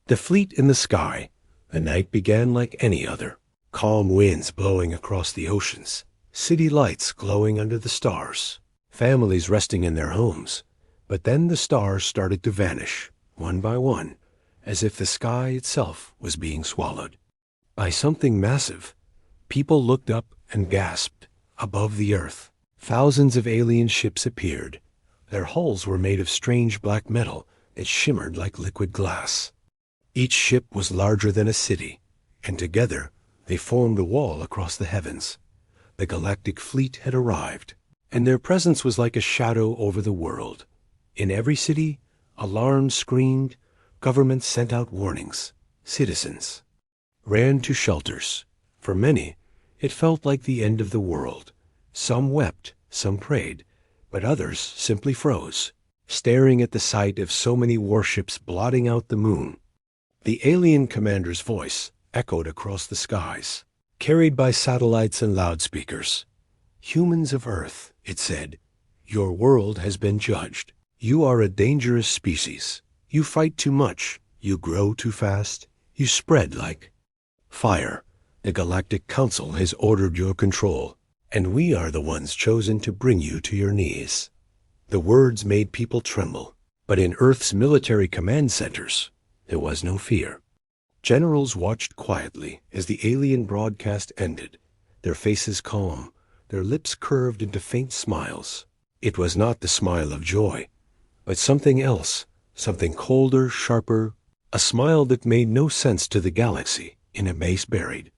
The fleet in the sky. The night began like any other. Calm winds blowing across the oceans. City lights glowing under the stars. Families resting in their homes. But then the stars started to vanish, one by one, as if the sky itself was being swallowed by something massive. People looked up and gasped. Above the earth, thousands of alien ships appeared. Their hulls were made of strange black metal that shimmered like liquid glass. Each ship was larger than a city, and together they formed a wall across the heavens. The Galactic Fleet had arrived, and their presence was like a shadow over the world. In every city, alarms screamed, governments sent out warnings. Citizens ran to shelters. For many, it felt like the end of the world. Some wept, some prayed, but others simply froze, staring at the sight of so many warships blotting out the moon. The alien commander's voice echoed across the skies, carried by satellites and loudspeakers. "Humans of Earth," it said, "your world has been judged. You are a dangerous species. You fight too much. You grow too fast. You spread like fire. The Galactic Council has ordered your control, and we are the ones chosen to bring you to your knees." The words made people tremble, but in Earth's military command centers, there was no fear. Generals watched quietly as the alien broadcast ended, their faces calm, their lips curved into faint smiles. It was not the smile of joy, but something else, something colder, sharper, a smile that made no sense to the galaxy in a base buried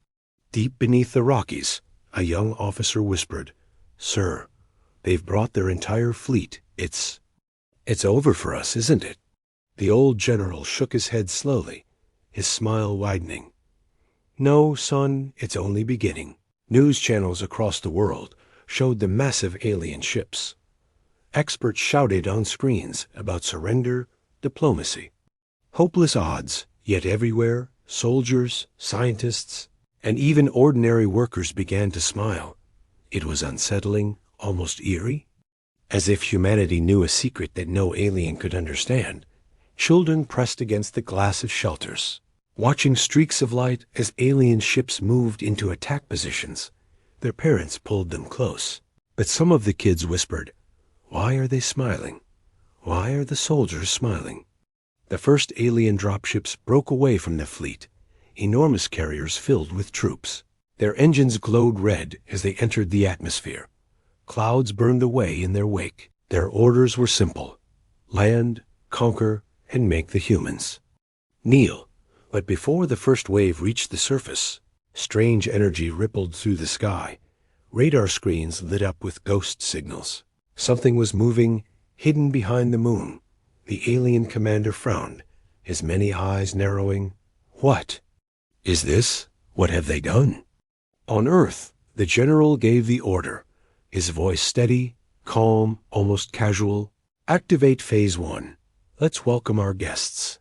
deep beneath the Rockies. A young officer whispered, "Sir, they've brought their entire fleet. It's over for us, isn't it?" The old general shook his head slowly, his smile widening. "No, son, it's only beginning." News channels across the world showed the massive alien ships. Experts shouted on screens about surrender, diplomacy. Hopeless odds, yet everywhere, soldiers, scientists, and even ordinary workers began to smile. It was unsettling, almost eerie. As if humanity knew a secret that no alien could understand, children pressed against the glass of shelters, watching streaks of light as alien ships moved into attack positions. Their parents pulled them close, but some of the kids whispered, "Why are they smiling? Why are the soldiers smiling?" The first alien dropships broke away from the fleet, enormous carriers filled with troops. Their engines glowed red as they entered the atmosphere. Clouds burned away in their wake. Their orders were simple: land, conquer, and make the humans kneel. But before the first wave reached the surface, strange energy rippled through the sky. Radar screens lit up with ghost signals. Something was moving, hidden behind the moon. The alien commander frowned, his many eyes narrowing. "What is this? What have they done?" On Earth, the general gave the order, his voice steady, calm, almost casual. "Activate Phase 1. Let's welcome our guests."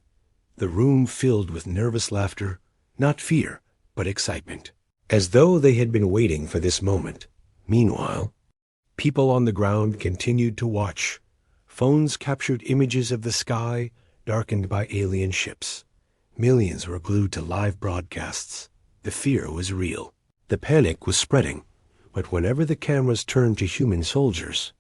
The room filled with nervous laughter, not fear, but excitement, as though they had been waiting for this moment. Meanwhile, people on the ground continued to watch. Phones captured images of the sky darkened by alien ships. Millions were glued to live broadcasts. The fear was real. The panic was spreading. But whenever the cameras turned to human soldiers,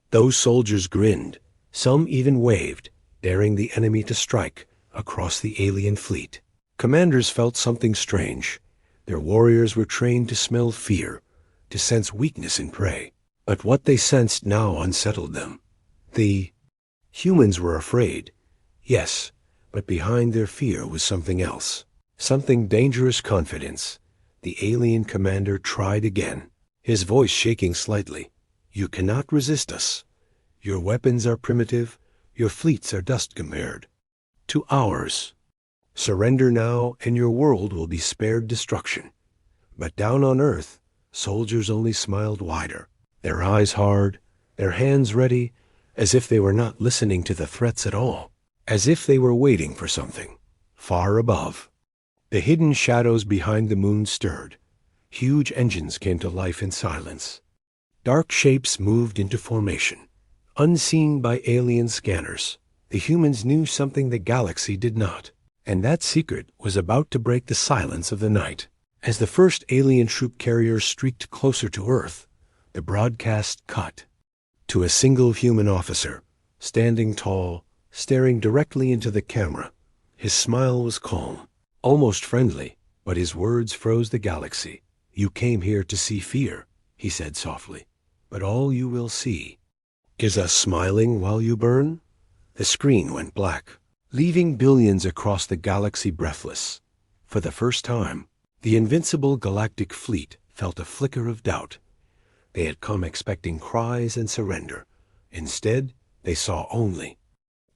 those soldiers grinned. Some even waved, daring the enemy to strike across the alien fleet. Commanders felt something strange. Their warriors were trained to smell fear, to sense weakness in prey. But what they sensed now unsettled them. The humans were afraid, yes, but behind their fear was something else. Something dangerous confidence. The alien commander tried again, his voice shaking slightly. "You cannot resist us. Your weapons are primitive, your fleets are dust compared to ours. Surrender now, and your world will be spared destruction." But down on Earth, soldiers only smiled wider, their eyes hard, their hands ready, as if they were not listening to the threats at all, as if they were waiting for something far above. The hidden shadows behind the moon stirred. Huge engines came to life in silence. Dark shapes moved into formation, unseen by alien scanners. The humans knew something the galaxy did not. And that secret was about to break the silence of the night. As the first alien troop carrier streaked closer to Earth, the broadcast cut to a single human officer, standing tall, staring directly into the camera. His smile was calm, almost friendly, but his words froze the galaxy. "You came here to see fear," he said softly, "but all you will see is us smiling while you burn." The screen went black, leaving billions across the galaxy breathless. For the first time, the invincible Galactic Fleet felt a flicker of doubt. They had come expecting cries and surrender. Instead, they saw only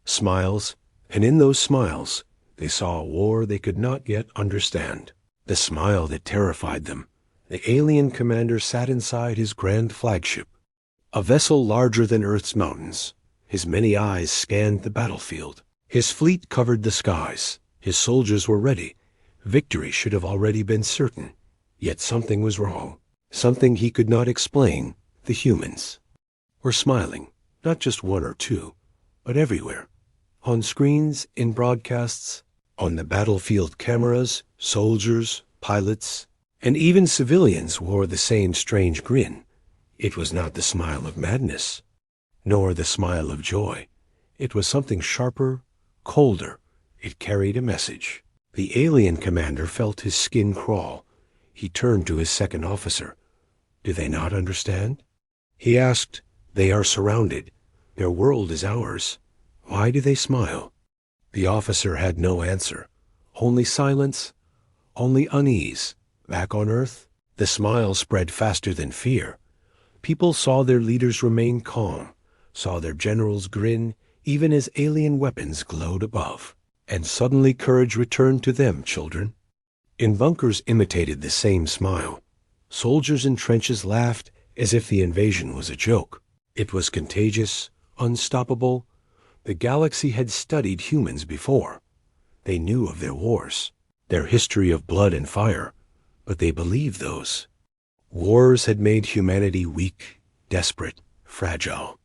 smiles, and in those smiles, they saw a war they could not yet understand. The smile that terrified them. The alien commander sat inside his grand flagship, a vessel larger than Earth's mountains. His many eyes scanned the battlefield. His fleet covered the skies. His soldiers were ready. Victory should have already been certain. Yet something was wrong. Something he could not explain. The humans were smiling, not just one or two, but everywhere. On screens, in broadcasts, on the battlefield cameras, soldiers, pilots, and even civilians wore the same strange grin. It was not the smile of madness, nor the smile of joy. It was something sharper, colder. It carried a message. The alien commander felt his skin crawl. He turned to his second officer. "Do they not understand?" He asked. "They are surrounded. Their world is ours. Why do they smile?" The officer had no answer. Only silence, only unease. Back on Earth, the smile spread faster than fear. People saw their leaders remain calm, saw their generals grin, even as alien weapons glowed above. And suddenly courage returned to them, children. In bunkers imitated the same smile. Soldiers in trenches laughed as if the invasion was a joke. It was contagious, unstoppable. The galaxy had studied humans before. They knew of their wars, their history of blood and fire, but they believed those wars had made humanity weak, desperate, fragile.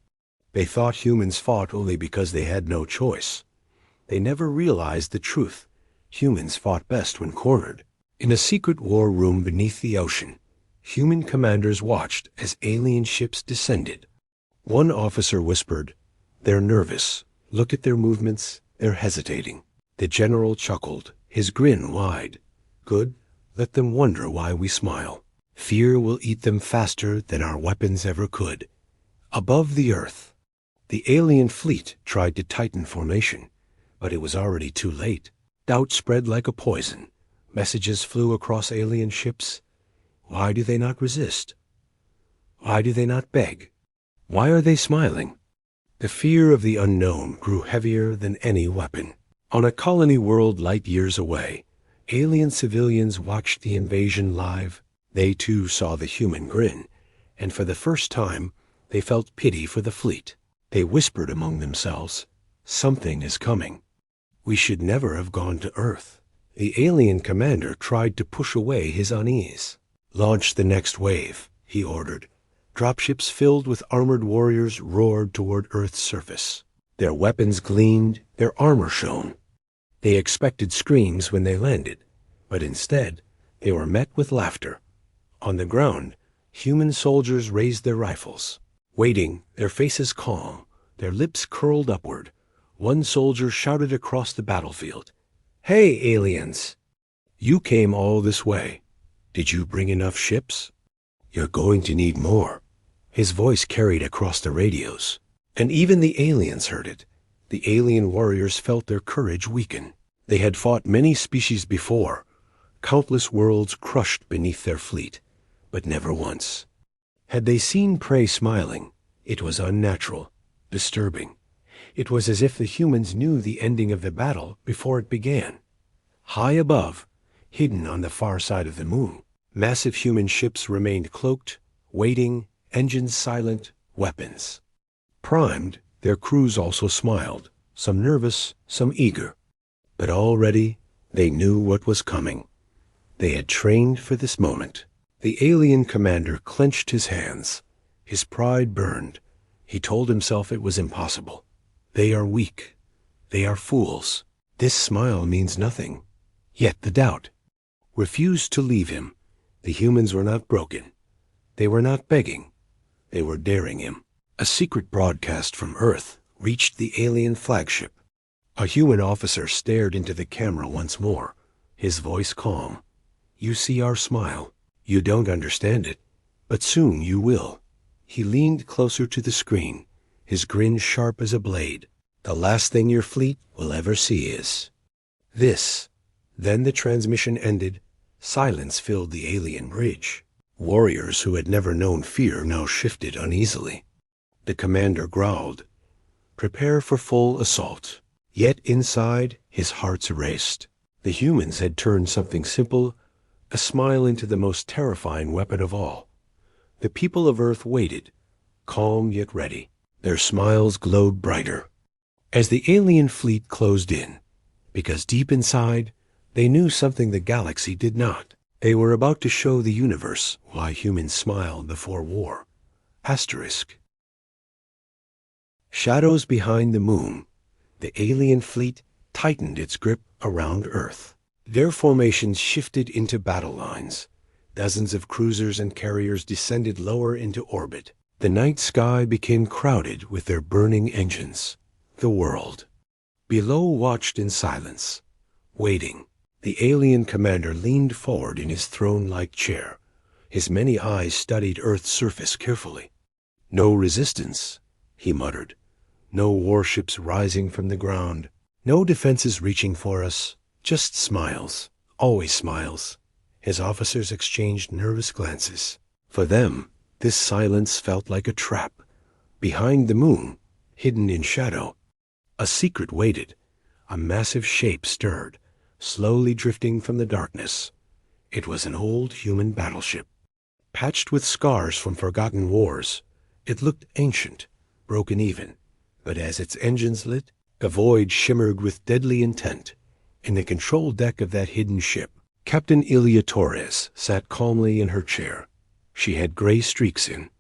They thought humans fought only because they had no choice. They never realized the truth. Humans fought best when cornered. In a secret war room beneath the ocean, human commanders watched as alien ships descended. One officer whispered, "They're nervous. Look at their movements. They're hesitating." The general chuckled, his grin wide. "Good. Let them wonder why we smile. Fear will eat them faster than our weapons ever could." Above the Earth, the alien fleet tried to tighten formation, but it was already too late. Doubt spread like a poison. Messages flew across alien ships. Why do they not resist? Why do they not beg? Why are they smiling? The fear of the unknown grew heavier than any weapon. On a colony world light years away, alien civilians watched the invasion live. They too saw the human grin, and for the first time, they felt pity for the fleet. They whispered among themselves, "Something is coming. We should never have gone to Earth." The alien commander tried to push away his unease. "Launch the next wave," he ordered. Dropships filled with armored warriors roared toward Earth's surface. Their weapons gleamed, their armor shone. They expected screams when they landed, but instead they were met with laughter. On the ground, human soldiers raised their rifles, waiting, their faces calm, their lips curled upward. One soldier shouted across the battlefield, "Hey, aliens! You came all this way. Did you bring enough ships? You're going to need more." His voice carried across the radios, and even the aliens heard it. The alien warriors felt their courage weaken. They had fought many species before, countless worlds crushed beneath their fleet, but never once had they seen prey smiling. It was unnatural, disturbing. It was as if the humans knew the ending of the battle before it began. High above, hidden on the far side of the moon, massive human ships remained cloaked, waiting, engines silent, weapons primed. Their crews also smiled, some nervous, some eager. But already they knew what was coming. They had trained for this moment. The alien commander clenched his hands. His pride burned. He told himself it was impossible. They are weak. They are fools. This smile means nothing. Yet the doubt refused to leave him. The humans were not broken. They were not begging. They were daring him. A secret broadcast from Earth reached the alien flagship. A human officer stared into the camera once more, his voice calm. "You see our smile. You don't understand it, but soon you will." He leaned closer to the screen, his grin sharp as a blade. "The last thing your fleet will ever see is this." Then the transmission ended. Silence filled the alien bridge. Warriors who had never known fear now shifted uneasily. The commander growled, "Prepare for full assault." Yet inside, his heart's erased. The humans had turned something simple, a smile, into the most terrifying weapon of all. The people of Earth waited, calm yet ready. Their smiles glowed brighter as the alien fleet closed in, because deep inside, they knew something the galaxy did not. They were about to show the universe why humans smiled before war. Asterisk. Shadows behind the moon. The alien fleet tightened its grip around Earth. Their formations shifted into battle lines. Dozens of cruisers and carriers descended lower into orbit. The night sky became crowded with their burning engines. The world below watched in silence, waiting. The alien commander leaned forward in his throne-like chair. His many eyes studied Earth's surface carefully. "No resistance," he muttered. "No warships rising from the ground. No defenses reaching for us. Just smiles. Always smiles." His officers exchanged nervous glances. For them, this silence felt like a trap. Behind the moon, hidden in shadow, a secret waited. A massive shape stirred, slowly drifting from the darkness. It was an old human battleship, patched with scars from forgotten wars. It looked ancient, broken even. But as its engines lit, a void shimmered with deadly intent. In the control deck of that hidden ship, Captain Ilia Torres sat calmly in her chair. She had gray streaks in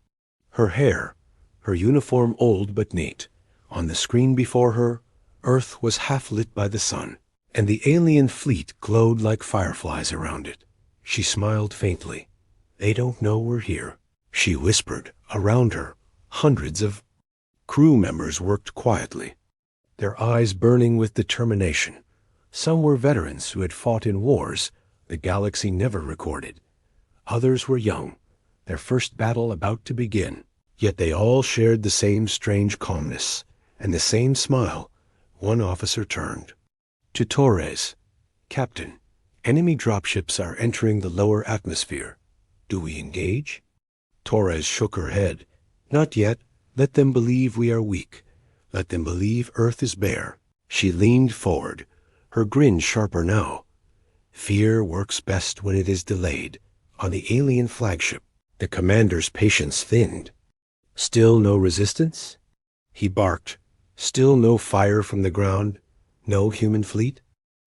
her hair, her uniform old but neat. On the screen before her, Earth was half lit by the sun, and the alien fleet glowed like fireflies around it. She smiled faintly. "They don't know we're here," she whispered. Around her, hundreds of crew members worked quietly, their eyes burning with determination. Some were veterans who had fought in wars the galaxy never recorded. Others were young, their first battle about to begin. Yet they all shared the same strange calmness and the same smile. One officer turned to Torres. "Captain, enemy dropships are entering the lower atmosphere. Do we engage?" Torres shook her head. "Not yet. Let them believe we are weak. Let them believe Earth is bare." She leaned forward, her grin sharper now. Fear works best when it is delayed. On the alien flagship, the commander's patience thinned. "Still no resistance?" he barked. "Still no fire from the ground? No human fleet?"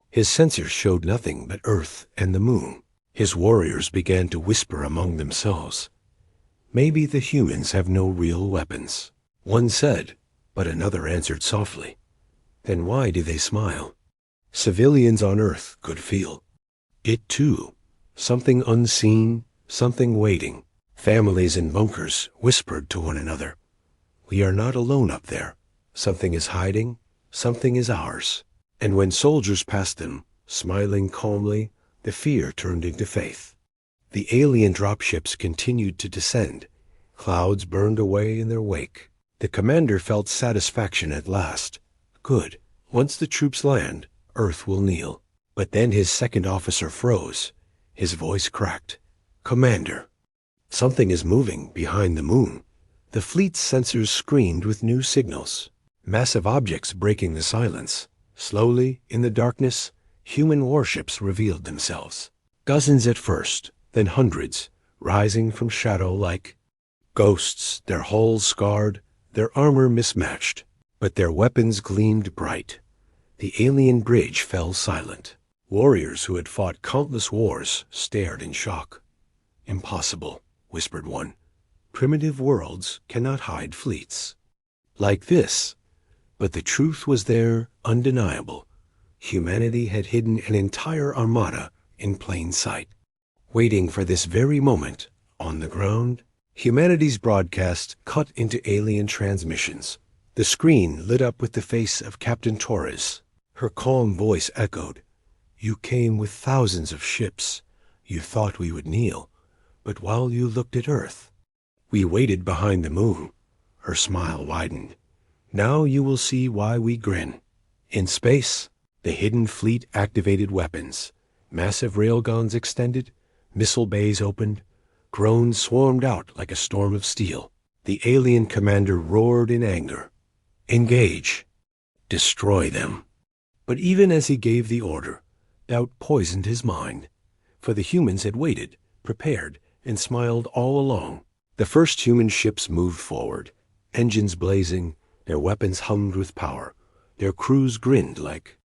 His sensors showed nothing but Earth and the moon. His warriors began to whisper among themselves. "Maybe the humans have no real weapons," one said, but another answered softly. "Then why do they smile?" Civilians on Earth could feel it too. Something unseen, something waiting. Families in bunkers whispered to one another, "We are not alone up there. Something is hiding, something is ours." And when soldiers passed them, smiling calmly, the fear turned into faith. The alien dropships continued to descend. Clouds burned away in their wake. The commander felt satisfaction at last. Good. Once the troops land, Earth will kneel. But then his second officer froze. His voice cracked. "Commander, something is moving behind the moon." The fleet's sensors screamed with new signals. Massive objects breaking the silence. Slowly, in the darkness, human warships revealed themselves. Dozens at first, then hundreds, rising from shadow like ghosts, their hulls scarred, their armor mismatched. But their weapons gleamed bright. The alien bridge fell silent. Warriors who had fought countless wars stared in shock. "Impossible," whispered one. "Primitive worlds cannot hide fleets like this." But the truth was there, undeniable. Humanity had hidden an entire armada in plain sight, waiting for this very moment. On the ground, humanity's broadcast cut into alien transmissions. The screen lit up with the face of Captain Torres. Her calm voice echoed, "You came with thousands of ships. You thought we would kneel, but while you looked at Earth, we waited behind the moon." Her smile widened. "Now you will see why we grin." In space, the hidden fleet activated weapons. Massive railguns extended, missile bays opened, drones swarmed out like a storm of steel. The alien commander roared in anger. "Engage! Destroy them!" But even as he gave the order, doubt poisoned his mind. For the humans had waited, prepared, and smiled all along. The first human ships moved forward, engines blazing, their weapons hummed with power. Their crews grinned like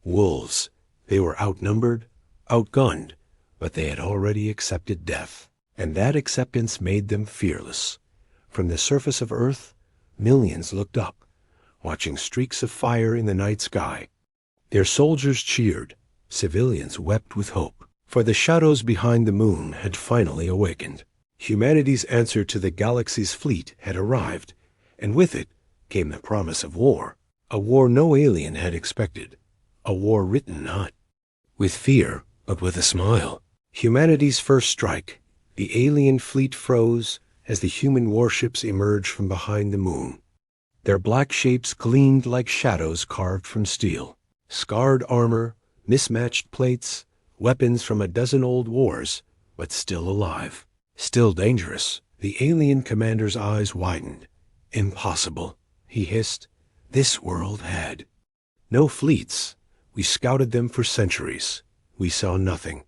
wolves. They were outnumbered, outgunned, but they had already accepted death, and that acceptance made them fearless. From the surface of Earth, millions looked up, watching streaks of fire in the night sky. Their soldiers cheered, civilians wept with hope, for the shadows behind the moon had finally awakened. Humanity's answer to the galaxy's fleet had arrived, and with it came the promise of war. A war no alien had expected. A war written not with fear, but with a smile. Humanity's first strike. The alien fleet froze as the human warships emerged from behind the moon. Their black shapes gleamed like shadows carved from steel. Scarred armor, mismatched plates, weapons from a dozen old wars, but still alive. Still dangerous. The alien commander's eyes widened. "Impossible," he hissed. "This world had no fleets. We scouted them for centuries. We saw nothing.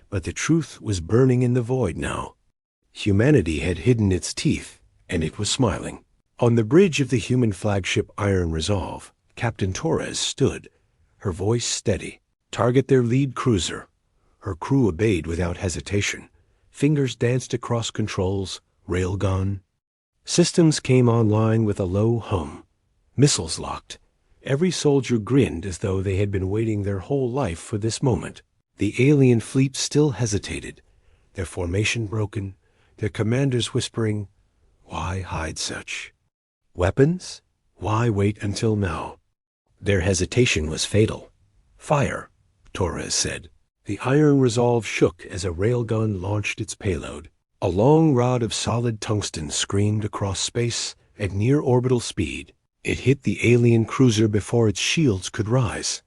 But the truth was burning in the void now. Humanity had hidden its teeth, and it was smiling." On the bridge of the human flagship Iron Resolve, Captain Torres stood, her voice steady. "Target their lead cruiser." Her crew obeyed without hesitation. Fingers danced across controls, railgun. Systems came online with a low hum. Missiles locked. Every soldier grinned as though they had been waiting their whole life for this moment. The alien fleet still hesitated, their formation broken, their commanders whispering, "Why hide such weapons? Why wait until now?" Their hesitation was fatal. "Fire," Torres said. The Iron Resolve shook as a railgun launched its payload. A long rod of solid tungsten screamed across space at near orbital speed. It hit the alien cruiser before its shields could rise.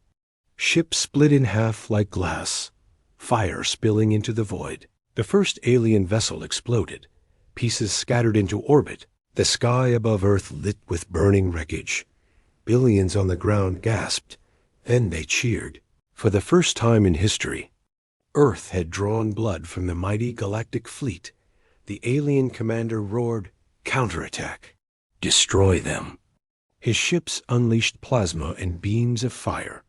Ship split in half like glass, fire spilling into the void. The first alien vessel exploded. Pieces scattered into orbit. The sky above Earth lit with burning wreckage. Billions on the ground gasped. Then they cheered. For the first time in history, Earth had drawn blood from the mighty Galactic Fleet. The alien commander roared, "Counterattack! Destroy them!" His ships unleashed plasma and beams of fire.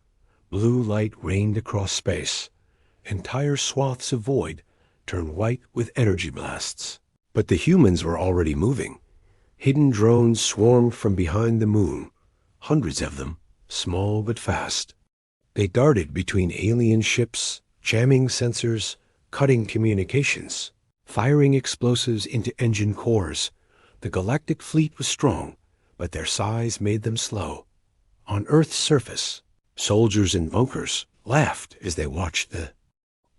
Blue light rained across space. Entire swaths of void turned white with energy blasts. But the humans were already moving. Hidden drones swarmed from behind the moon, hundreds of them, small but fast. They darted between alien ships, jamming sensors, cutting communications, firing explosives into engine cores. The Galactic Fleet was strong, but their size made them slow. On Earth's surface, soldiers and bunkers laughed as they watched the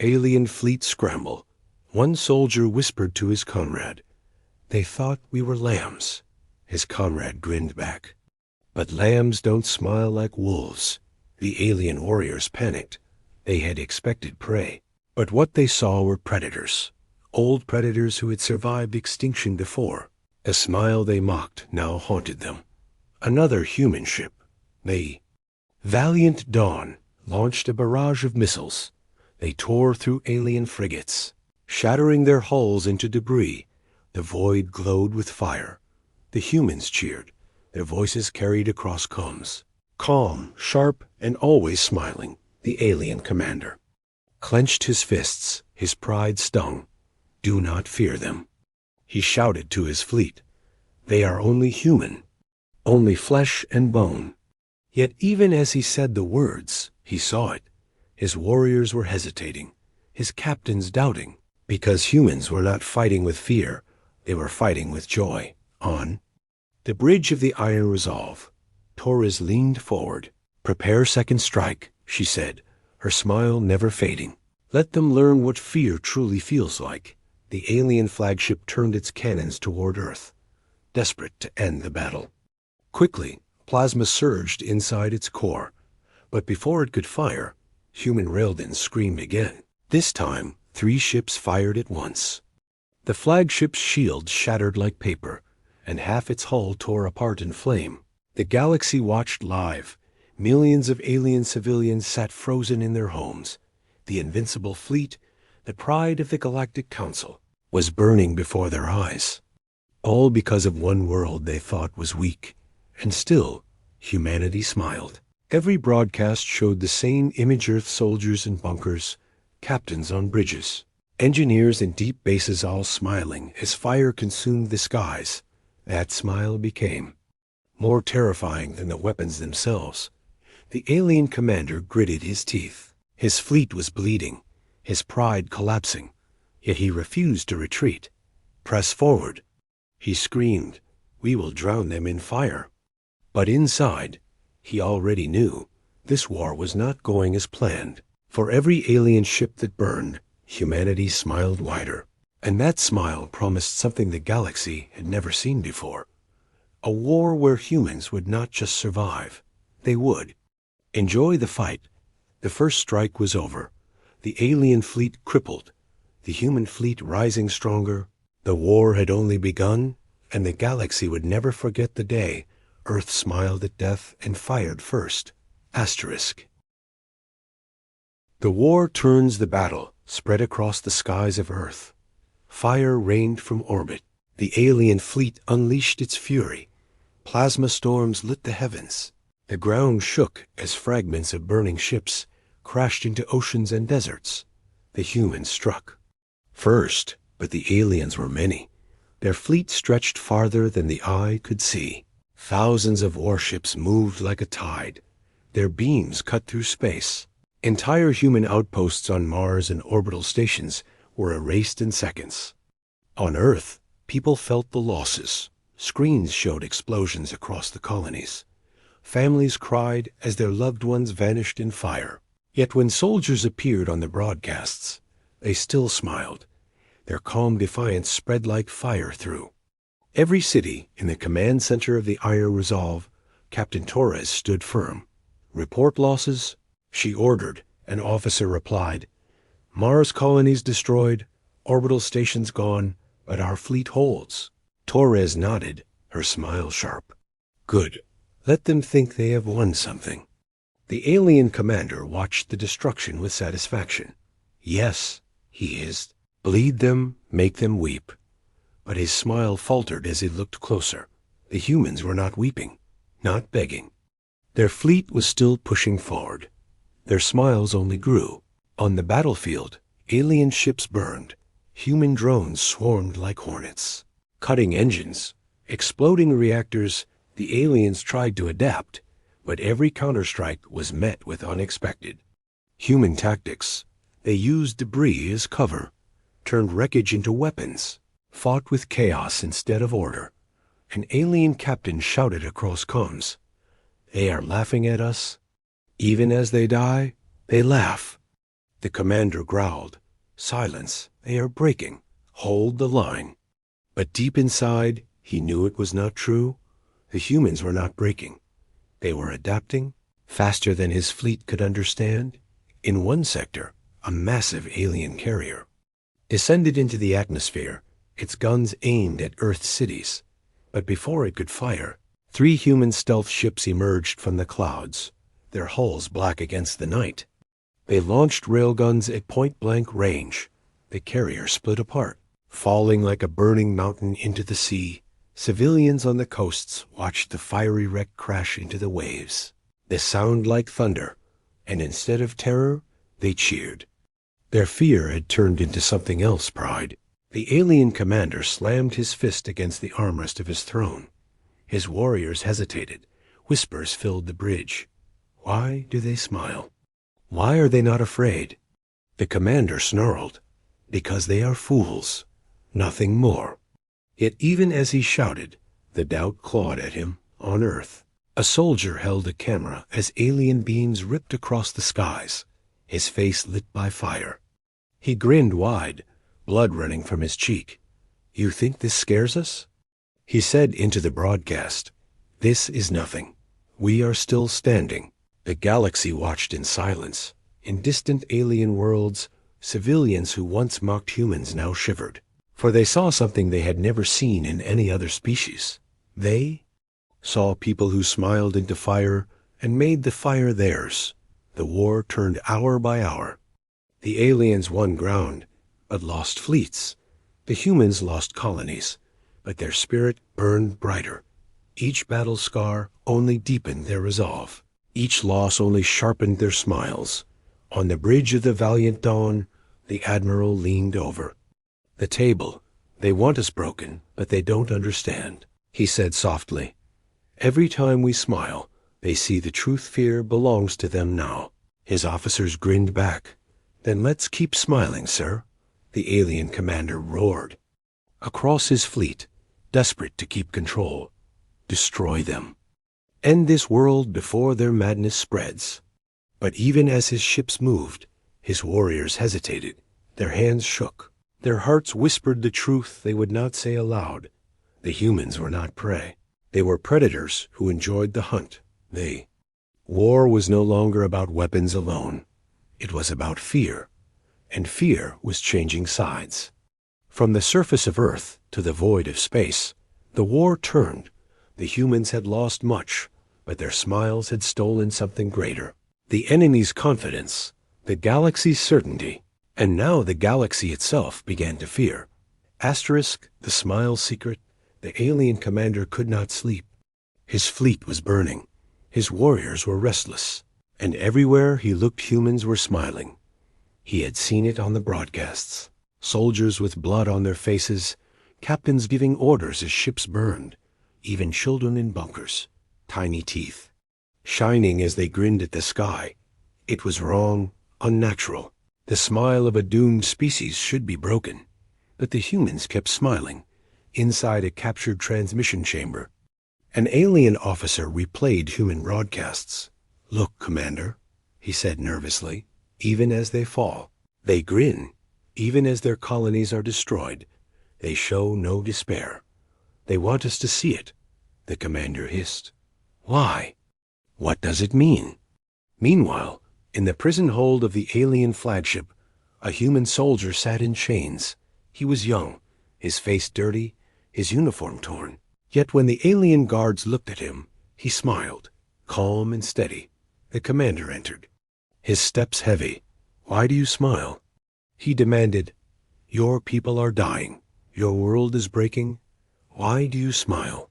alien fleet scramble. One soldier whispered to his comrade, "They thought we were lambs." His comrade grinned back. "But lambs don't smile like wolves." The alien warriors panicked. They had expected prey. But what they saw were predators. Old predators who had survived extinction before. A smile they mocked now haunted them. Another human ship. The Valiant Dawn launched a barrage of missiles. They tore through alien frigates, shattering their hulls into debris. The void glowed with fire. The humans cheered, their voices carried across comms. Calm, sharp, and always smiling, the alien commander clenched his fists, his pride stung. "Do not fear them." He shouted to his fleet, "They are only human, only flesh and bone." Yet even as he said the words, He saw it. His warriors were hesitating, his captains doubting, because humans were not fighting with fear, they were fighting with joy. On the bridge of the Iron Resolve, Torres leaned forward. "Prepare second strike," she said, her smile never fading. "Let them learn what fear truly feels like." The alien flagship turned its cannons toward Earth, desperate to end the battle. Quickly, plasma surged inside its core, but before it could fire, human Raeldans screamed again. This time, 3 ships fired at once. The flagship's shield shattered like paper, and half its hull tore apart in flame. The galaxy watched live. Millions of alien civilians sat frozen in their homes. The invincible fleet, the pride of the Galactic Council, was burning before their eyes. All because of one world they thought was weak. And still, humanity smiled. Every broadcast showed the same image: Earth soldiers in bunkers, captains on bridges, engineers in deep bases all smiling as fire consumed the skies. That smile became more terrifying than the weapons themselves. The alien commander gritted his teeth. His fleet was bleeding, his pride collapsing, yet he refused to retreat. "Press forward," he screamed. "We will drown them in fire." But inside, he already knew this war was not going as planned. For every alien ship that burned, humanity smiled wider. And that smile promised something the galaxy had never seen before. A war where humans would not just survive, they would enjoy the fight. The first strike was over. The alien fleet crippled, the human fleet rising stronger. The war had only begun, and the galaxy would never forget the day Earth smiled at death and fired first. Asterisk. The war turns the battle spread across the skies of Earth. Fire rained from orbit. The alien fleet unleashed its fury. Plasma storms lit the heavens. The ground shook as fragments of burning ships crashed into oceans and deserts. The humans struck first, but the aliens were many. Their fleet stretched farther than the eye could see. Thousands of warships moved like a tide. Their beams cut through space. Entire human outposts on Mars and orbital stations were erased in seconds. On Earth, people felt the losses. Screens showed explosions across the colonies. Families cried as their loved ones vanished in fire. Yet when soldiers appeared on the broadcasts, they still smiled. Their calm defiance spread like fire through every city. In the command center of the Iron Resolve, Captain Torres stood firm. "Report losses," she ordered. An officer replied. "Mars colonies destroyed, orbital stations gone, but our fleet holds." Torres nodded, her smile sharp. "Good. Let them think they have won something." The alien commander watched the destruction with satisfaction. "Yes," he hissed. "Bleed them, make them weep." But his smile faltered as he looked closer. The humans were not weeping, not begging. Their fleet was still pushing forward. Their smiles only grew. On the battlefield, alien ships burned. Human drones swarmed like hornets. Cutting engines, exploding reactors, the aliens tried to adapt, but every counterstrike was met with unexpected human tactics. They used debris as cover, turned wreckage into weapons, fought with chaos instead of order. An alien captain shouted across comms, "They are laughing at us. Even as they die, they laugh." The commander growled, "Silence, they are breaking. Hold the line." But deep inside, he knew it was not true. The humans were not breaking. They were adapting faster than his fleet could understand. In one sector, a massive alien carrier descended into the atmosphere, its guns aimed at Earth's cities. But before it could fire, 3 human stealth ships emerged from the clouds, their hulls black against the night. They launched railguns at point-blank range. The carrier split apart, falling like a burning mountain into the sea. Civilians on the coasts watched the fiery wreck crash into the waves. The sound like thunder, and instead of terror, they cheered. Their fear had turned into something else: pride. The alien commander slammed his fist against the armrest of his throne. His warriors hesitated. Whispers filled the bridge. Why do they smile? Why are they not afraid? The commander snarled, because they are fools, nothing more. Yet even as he shouted, the doubt clawed at him on Earth. A soldier held a camera as alien beams ripped across the skies, his face lit by fire. He grinned wide, blood running from his cheek. You think this scares us? He said into the broadcast, this is nothing. We are still standing. The galaxy watched in silence. In distant alien worlds, civilians who once mocked humans now shivered, for they saw something they had never seen in any other species. They saw people who smiled into fire and made the fire theirs. The war turned hour by hour. The aliens won ground, but lost fleets. The humans lost colonies, but their spirit burned brighter. Each battle scar only deepened their resolve. Each loss only sharpened their smiles. On the bridge of the valiant dawn, the admiral leaned over. The table, they want us broken, but they don't understand, he said softly. Every time we smile, they see the truth fear belongs to them now. His officers grinned back. Then let's keep smiling, sir, the alien commander roared. Across his fleet, desperate to keep control, destroy them. End this world before their madness spreads. But even as his ships moved, his warriors hesitated. Their hands shook. Their hearts whispered the truth they would not say aloud. The humans were not prey. They were predators who enjoyed the hunt. War was no longer about weapons alone. It was about fear, and fear was changing sides. From the surface of Earth to the void of space, the war turned. The humans had lost much, but their smiles had stolen something greater. The enemy's confidence, the galaxy's certainty, and now the galaxy itself began to fear. Asterisk, the smile's secret, the alien commander could not sleep. His fleet was burning. His warriors were restless. And everywhere he looked, humans were smiling. He had seen it on the broadcasts. Soldiers with blood on their faces, captains giving orders as ships burned, even children in bunkers, tiny teeth, shining as they grinned at the sky. It was wrong, unnatural. The smile of a doomed species should be broken. But the humans kept smiling, inside a captured transmission chamber. An alien officer replayed human broadcasts. Look, Commander, he said nervously, even as they fall. They grin, even as their colonies are destroyed. They show no despair. They want us to see it, the commander hissed. Why? What does it mean? Meanwhile, in the prison hold of the alien flagship, a human soldier sat in chains. He was young, his face dirty, his uniform torn. Yet when the alien guards looked at him, he smiled, calm and steady. The commander entered, his steps heavy. Why do you smile? He demanded. Your people are dying. Your world is breaking. Why do you smile?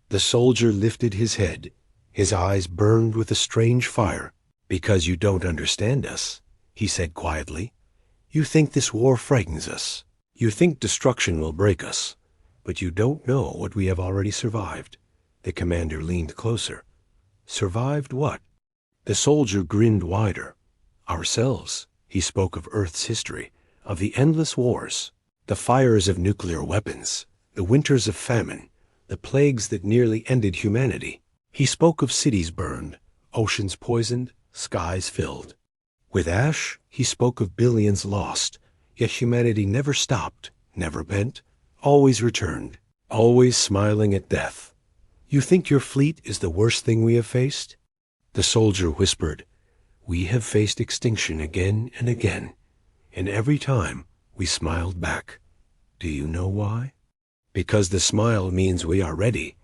The soldier lifted his head. His eyes burned with a strange fire. Because you don't understand us, he said quietly. You think this war frightens us. You think destruction will break us. But you don't know what we have already survived. The commander leaned closer. Survived what? The soldier grinned wider. Ourselves. He spoke of Earth's history, of the endless wars, the fires of nuclear weapons, the winters of famine, the plagues that nearly ended humanity. He spoke of cities burned, oceans poisoned, skies filled. With ash, he spoke of billions lost, yet humanity never stopped, never bent, always returned, always smiling at death. You think your fleet is the worst thing we have faced? The soldier whispered, we have faced extinction again and again, and every time we smiled back. Do you know why? Because the smile means we are ready.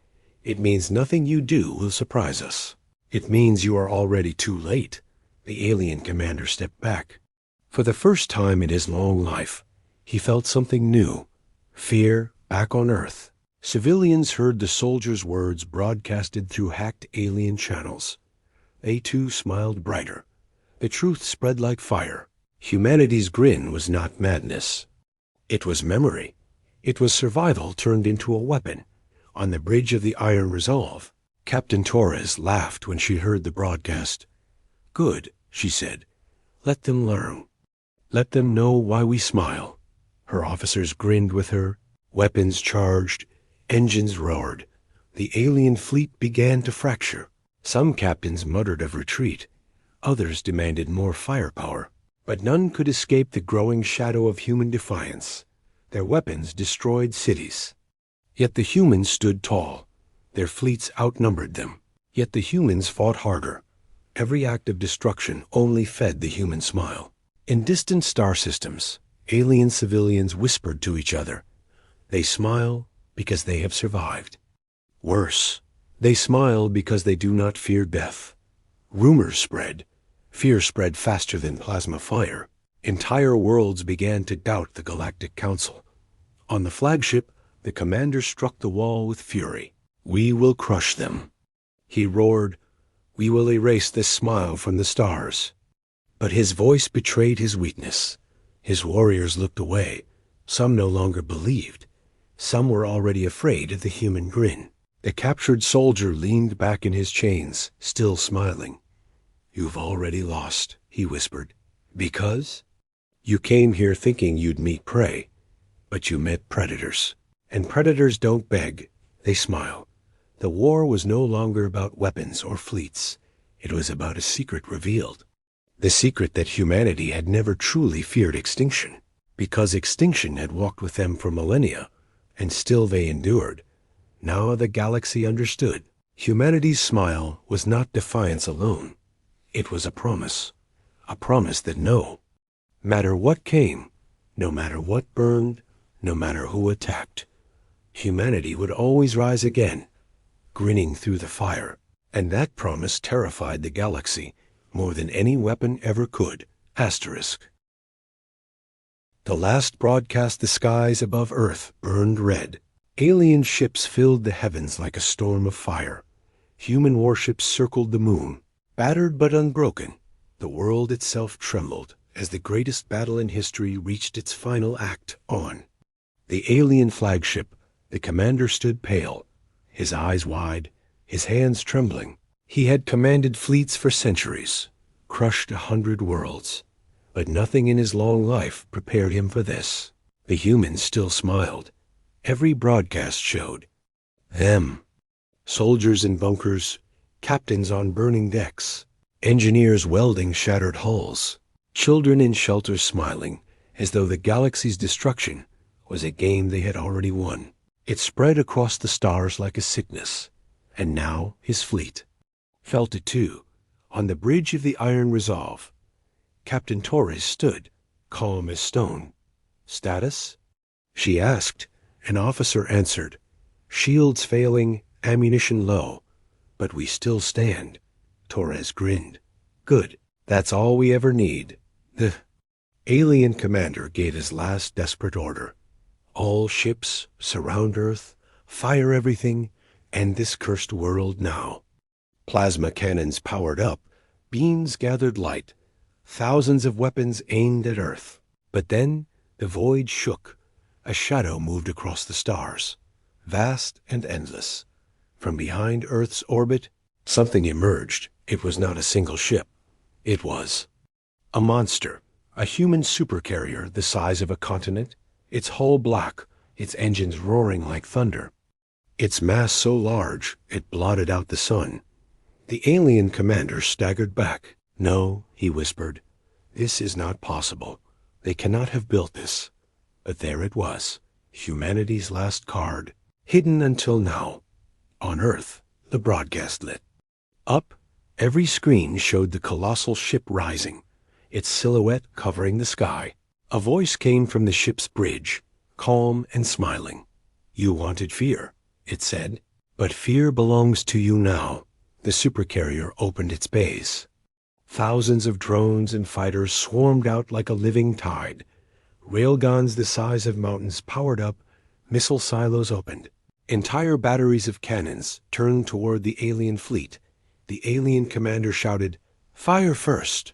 It means nothing you do will surprise us. It means you are already too late. The alien commander stepped back. For the first time in his long life, he felt something new. Fear back on Earth. Civilians heard the soldier's words broadcasted through hacked alien channels. They too smiled brighter. The truth spread like fire. Humanity's grin was not madness. It was memory. It was survival turned into a weapon. On the bridge of the Iron Resolve, Captain Torres laughed when she heard the broadcast. Good, she said. Let them learn. Let them know why we smile. Her officers grinned with her. Weapons charged. Engines roared. The alien fleet began to fracture. Some captains muttered of retreat. Others demanded more firepower. But none could escape the growing shadow of human defiance. Their weapons destroyed cities. Yet the humans stood tall. Their fleets outnumbered them. Yet the humans fought harder. Every act of destruction only fed the human smile. In distant star systems, alien civilians whispered to each other. They smile because they have survived. Worse, they smile because they do not fear death. Rumors spread. Fear spread faster than plasma fire. Entire worlds began to doubt the Galactic Council. On the flagship, the commander struck the wall with fury. "We will crush them." He roared, "We will erase this smile from the stars." But his voice betrayed his weakness. His warriors looked away. Some no longer believed. Some were already afraid of the human grin. The captured soldier leaned back in his chains, still smiling. "You've already lost," he whispered. "Because? You came here thinking you'd meet prey, but you met predators. And predators don't beg, they smile." The war was no longer about weapons or fleets. It was about a secret revealed. The secret that humanity had never truly feared extinction, because extinction had walked with them for millennia, and still they endured. Now the galaxy understood. Humanity's smile was not defiance alone. It was a promise that no matter what came, no matter what burned, no matter who attacked, humanity would always rise again, grinning through the fire. And that promise terrified the galaxy more than any weapon ever could. Asterisk. The last broadcast, the skies above Earth burned red. Alien ships filled the heavens like a storm of fire. Human warships circled the moon. Battered but unbroken, the world itself trembled as the greatest battle in history reached its final act on. The alien flagship, the commander stood pale, his eyes wide, his hands trembling. He had commanded fleets for centuries, crushed 100 worlds, but nothing in his long life prepared him for this. The humans still smiled. Every broadcast showed them. Soldiers in bunkers, captains on burning decks, engineers welding shattered hulls, children in shelters smiling, as though the galaxy's destruction was a game they had already won. It spread across the stars like a sickness, and now his fleet felt it too. On the bridge of the Iron Resolve, Captain Torres stood, calm as stone. "Status?" she asked. An officer answered, "Shields failing, ammunition low, but we still stand." Torres grinned. "Good. That's all we ever need." The alien commander gave his last desperate order. "All ships, surround Earth, fire everything, end this cursed world now." Plasma cannons powered up, beams gathered light, thousands of weapons aimed at Earth. But then the void shook. A shadow moved across the stars, vast and endless. From behind Earth's orbit, something emerged. It was not a single ship. It was a monster, a human supercarrier the size of a continent, its hull black, its engines roaring like thunder, its mass so large it blotted out the sun. The alien commander staggered back. "No," he whispered, "this is not possible. They cannot have built this." But there it was, humanity's last card, hidden until now. On Earth, the broadcast lit. Up, every screen showed the colossal ship rising, its silhouette covering the sky. A voice came from the ship's bridge, calm and smiling. "You wanted fear," it said, "but fear belongs to you now." The supercarrier opened its bays. Thousands of drones and fighters swarmed out like a living tide. Railguns the size of mountains powered up, missile silos opened. Entire batteries of cannons turned toward the alien fleet. The alien commander shouted, "Fire first!"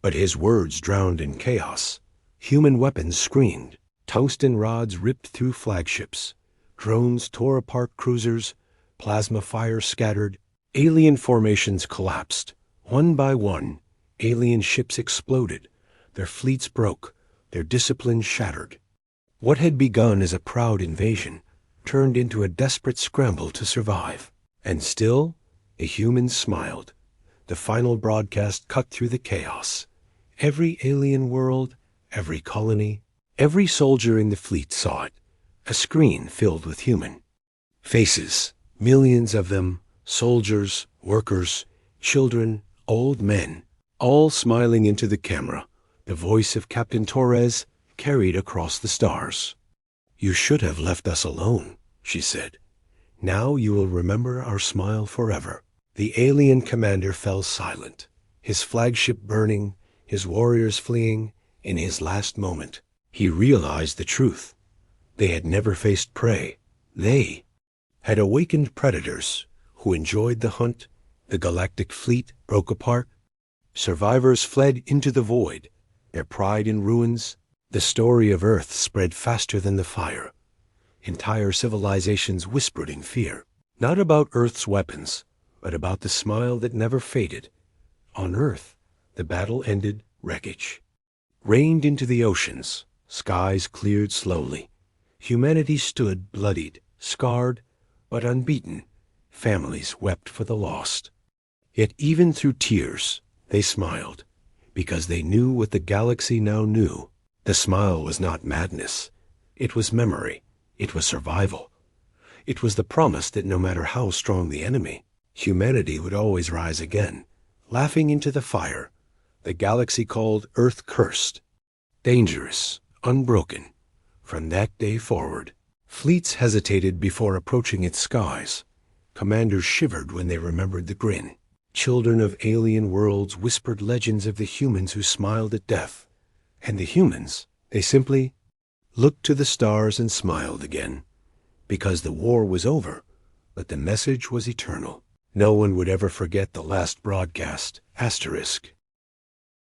But his words drowned in chaos. Human weapons screamed. Tungsten rods ripped through flagships. Drones tore apart cruisers. Plasma fire scattered. Alien formations collapsed. One by one, Alien ships exploded, their fleets broke, their discipline shattered. What had begun as a proud invasion turned into a desperate scramble to survive. And still, a human smiled. The final broadcast cut through the chaos. Every alien world, every colony, every soldier in the fleet saw it. A screen filled with human faces, millions of them, soldiers, workers, children, old men, all smiling into the camera. The voice of Captain Torres carried across the stars. "You should have left us alone," she said. "Now you will remember our smile forever." The alien commander fell silent, his flagship burning, his warriors fleeing. In his last moment, he realized the truth. They had never faced prey. They had awakened predators who enjoyed the hunt. The Galactic Fleet broke apart. Survivors fled into the void, their pride in ruins. The story of Earth spread faster than the fire. Entire civilizations whispered in fear, not about Earth's weapons, but about the smile that never faded. On Earth, the battle ended. Wreckage rained into the oceans. Skies cleared slowly. Humanity stood bloodied, scarred, but unbeaten. Families wept for the lost. Yet even through tears, they smiled, because they knew what the galaxy now knew. The smile was not madness. It was memory. It was survival. It was the promise that no matter how strong the enemy, humanity would always rise again, laughing into the fire. The galaxy called Earth cursed, dangerous, unbroken. From that day forward, fleets hesitated before approaching its skies. Commanders shivered when they remembered the grin. Children of alien worlds whispered legends of the humans who smiled at death. And the humans, they simply looked to the stars and smiled again. Because the war was over, but the message was eternal. No one would ever forget the last broadcast, asterisk.